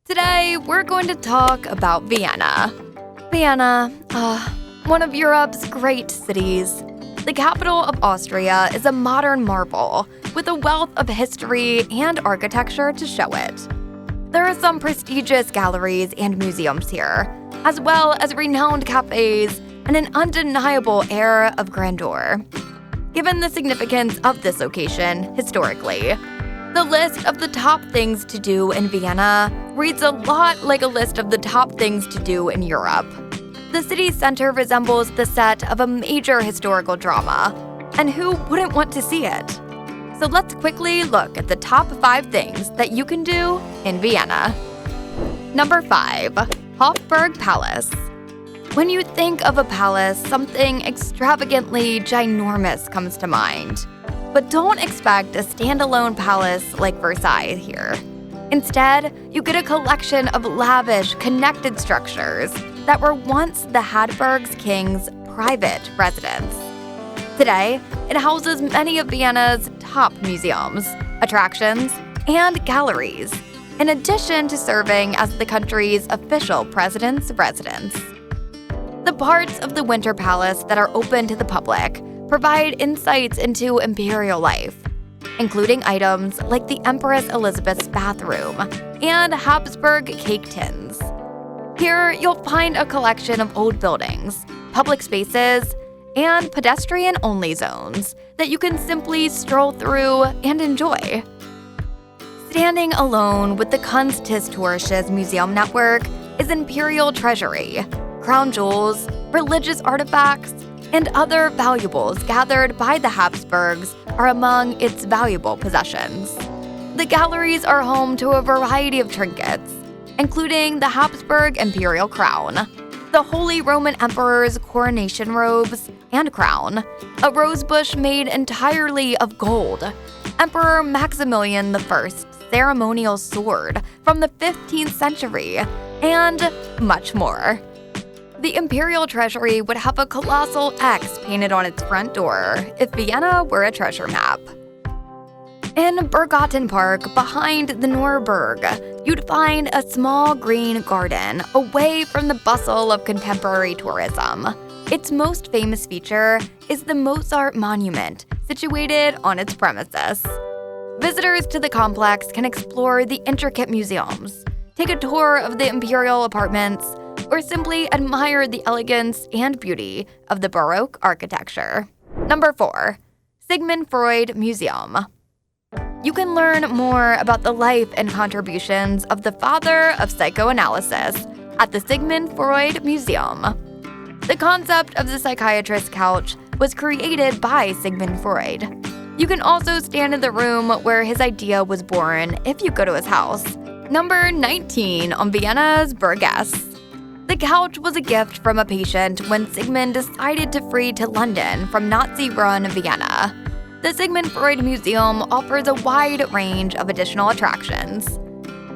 Today, we're going to talk about Vienna. Vienna, one of Europe's great cities. The capital of Austria is a modern marvel with a wealth of history and architecture to show it. There are some prestigious galleries and museums here, as well as renowned cafes and an undeniable air of grandeur. Given the significance of this location historically, the list of the top things to do in Vienna reads a lot like a list of the top things to do in Europe. The city's center resembles the set of a major historical drama, and who wouldn't want to see it? So let's quickly look at the top 5 things that you can do in Vienna. Number 5. Hofburg Palace. When you think of a palace, something extravagantly ginormous comes to mind. But don't expect a standalone palace like Versailles here. Instead, you get a collection of lavish, connected structures that were once the Habsburg king's private residence. Today, it houses many of Vienna's top museums, attractions, and galleries, in addition to serving as the country's official president's residence. The parts of the Winter Palace that are open to the public provide insights into imperial life, including items like the Empress Elizabeth's bathroom and Habsburg cake tins. Here, you'll find a collection of old buildings, public spaces, and pedestrian-only zones that you can simply stroll through and enjoy. Standing alone with the Kunsthistorisches Museum Network is Imperial Treasury, crown jewels, religious artifacts, and other valuables gathered by the Habsburgs are among its valuable possessions. The galleries are home to a variety of trinkets, including the Habsburg imperial crown, the Holy Roman Emperor's coronation robes and crown, a rosebush made entirely of gold, Emperor Maximilian I's ceremonial sword from the 15th century, and much more. The Imperial Treasury would have a colossal X painted on its front door if Vienna were a treasure map. In Bergotten Park, behind the Nürburg, you'd find a small green garden away from the bustle of contemporary tourism. Its most famous feature is the Mozart Monument, situated on its premises. Visitors to the complex can explore the intricate museums, take a tour of the imperial apartments, or simply admire the elegance and beauty of the Baroque architecture. Number 4. Sigmund Freud Museum. You can learn more about the life and contributions of the father of psychoanalysis at the Sigmund Freud Museum. The concept of the psychiatrist's couch was created by Sigmund Freud. You can also stand in the room where his idea was born if you go to his house. Number 19 on Vienna's Burgess. The couch was a gift from a patient when Sigmund decided to flee to London from Nazi-run Vienna. The Sigmund Freud Museum offers a wide range of additional attractions.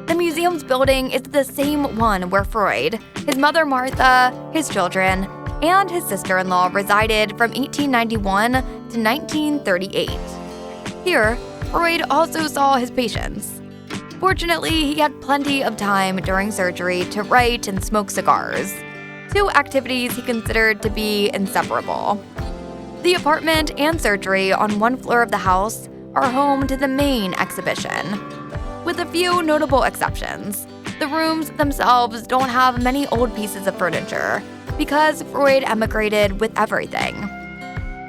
The museum's building is the same one where Freud, his mother Martha, his children, and his sister-in-law resided from 1891 to 1938. Here, Freud also saw his patients. Fortunately, he had plenty of time during surgery to write and smoke cigars, 2 activities he considered to be inseparable. The apartment and surgery on one floor of the house are home to the main exhibition. With a few notable exceptions, the rooms themselves don't have many old pieces of furniture because Freud emigrated with everything.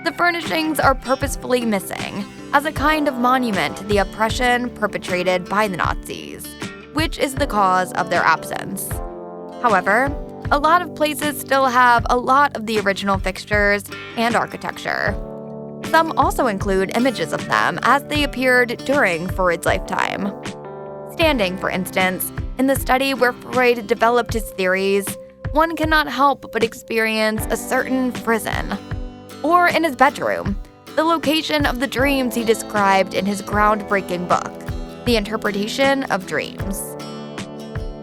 The furnishings are purposefully missing as a kind of monument to the oppression perpetrated by the Nazis, which is the cause of their absence. However, a lot of places still have a lot of the original fixtures and architecture. Some also include images of them as they appeared during Freud's lifetime. Standing, for instance, in the study where Freud developed his theories, one cannot help but experience a certain frisson. Or in his bedroom, the location of the dreams he described in his groundbreaking book, The Interpretation of Dreams.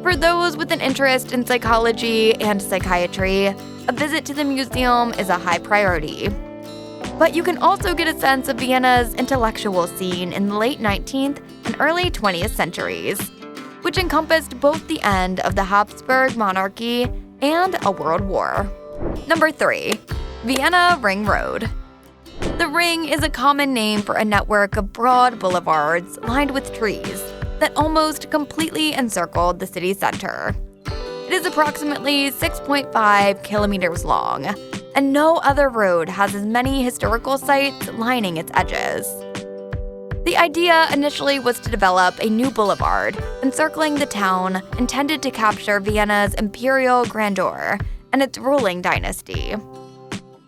For those with an interest in psychology and psychiatry, a visit to the museum is a high priority. But you can also get a sense of Vienna's intellectual scene in the late 19th and early 20th centuries. which encompassed both the end of the Habsburg monarchy and a world war. Number 3. Vienna Ring Road. The Ring is a common name for a network of broad boulevards lined with trees that almost completely encircled the city center. It is approximately 6.5 kilometers long, and no other road has as many historical sites lining its edges. The idea initially was to develop a new boulevard encircling the town intended to capture Vienna's imperial grandeur and its ruling dynasty.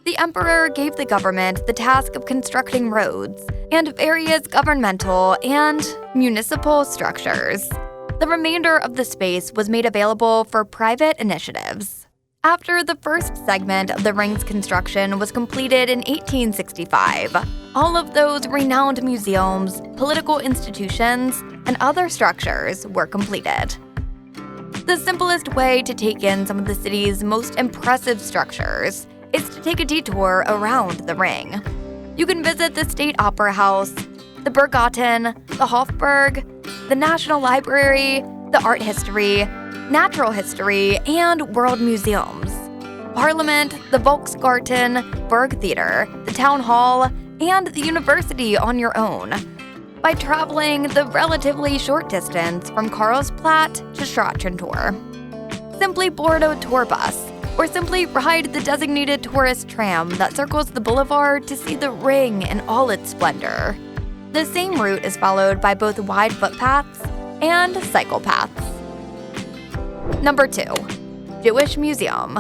The emperor gave the government the task of constructing roads and various governmental and municipal structures. The remainder of the space was made available for private initiatives. After the first segment of the ring's construction was completed in 1865, all of those renowned museums, political institutions, and other structures were completed. The simplest way to take in some of the city's most impressive structures is to take a detour around the ring. You can visit the State Opera House, the Berggarten, the Hofburg, the National Library, the Art History, Natural History, and World Museums, Parliament, the Volksgarten, Burg Theater, the Town Hall, and the University on your own, by traveling the relatively short distance from Karlsplatz to Schrattentor. Simply board a tour bus, or simply ride the designated tourist tram that circles the boulevard to see the ring in all its splendor. The same route is followed by both wide footpaths and cycle paths. Number 2. Jewish Museum.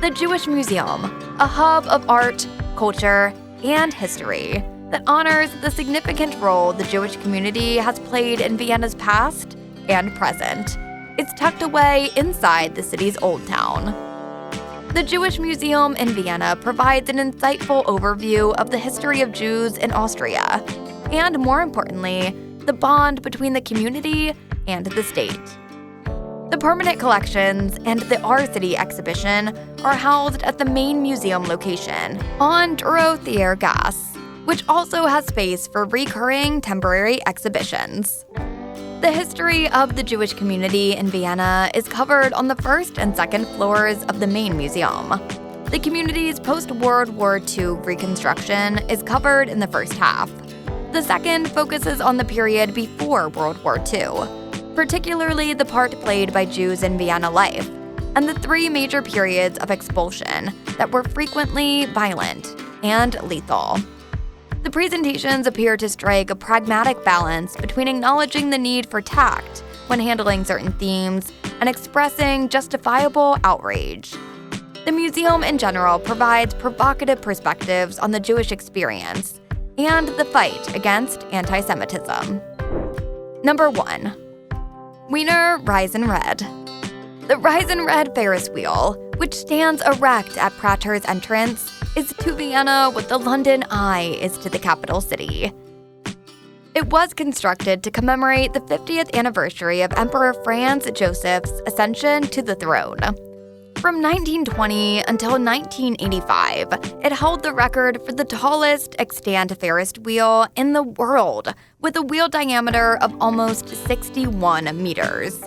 The Jewish Museum, a hub of art, culture, and history that honors the significant role the Jewish community has played in Vienna's past and present. It's tucked away inside the city's Old Town. The Jewish Museum in Vienna provides an insightful overview of the history of Jews in Austria, and more importantly, the bond between the community and the state. The permanent collections and the Our City exhibition are housed at the main museum location on Dorothea Gas, which also has space for recurring temporary exhibitions. The history of the Jewish community in Vienna is covered on the first and second floors of the main museum. The community's post-World War II reconstruction is covered in the first half. The second focuses on the period before World War II, particularly the part played by Jews in Vienna life, and the 3 major periods of expulsion that were frequently violent and lethal. The presentations appear to strike a pragmatic balance between acknowledging the need for tact when handling certain themes and expressing justifiable outrage. The museum in general provides provocative perspectives on the Jewish experience and the fight against anti-Semitism. Number 1. Wiener Riesenrad. The Riesenrad Ferris wheel, which stands erect at Prater's entrance, is to Vienna what the London Eye is to the capital city. It was constructed to commemorate the 50th anniversary of Emperor Franz Joseph's ascension to the throne. From 1920 until 1985, it held the record for the tallest extant Ferris wheel in the world, with a wheel diameter of almost 61 meters.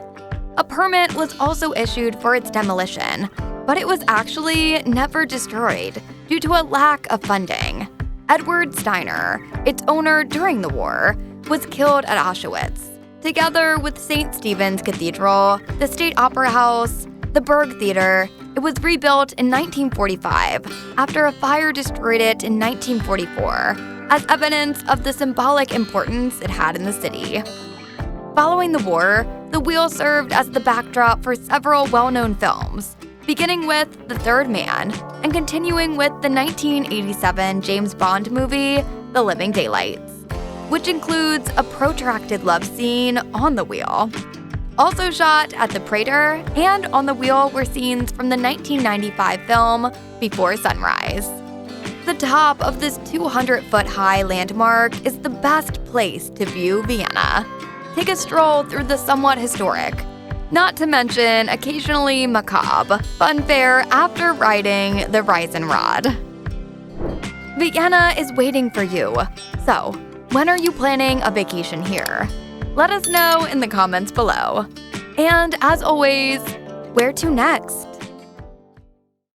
A permit was also issued for its demolition, but it was actually never destroyed due to a lack of funding. Edward Steiner, its owner during the war, was killed at Auschwitz. Together with St. Stephen's Cathedral, the State Opera House, the Burg Theater, it was rebuilt in 1945 after a fire destroyed it in 1944 as evidence of the symbolic importance it had in the city. Following the war, the wheel served as the backdrop for several well-known films, beginning with The Third Man and continuing with the 1987 James Bond movie, The Living Daylights, which includes a protracted love scene on the wheel. Also shot at the Prater and on the wheel were scenes from the 1995 film Before Sunrise. The top of this 200-foot-high landmark is the best place to view Vienna. Take a stroll through the somewhat historic, not to mention occasionally macabre, fun fair after riding the Riesenrad. Vienna is waiting for you. So, when are you planning a vacation here? Let us know in the comments below. And as always, where to next?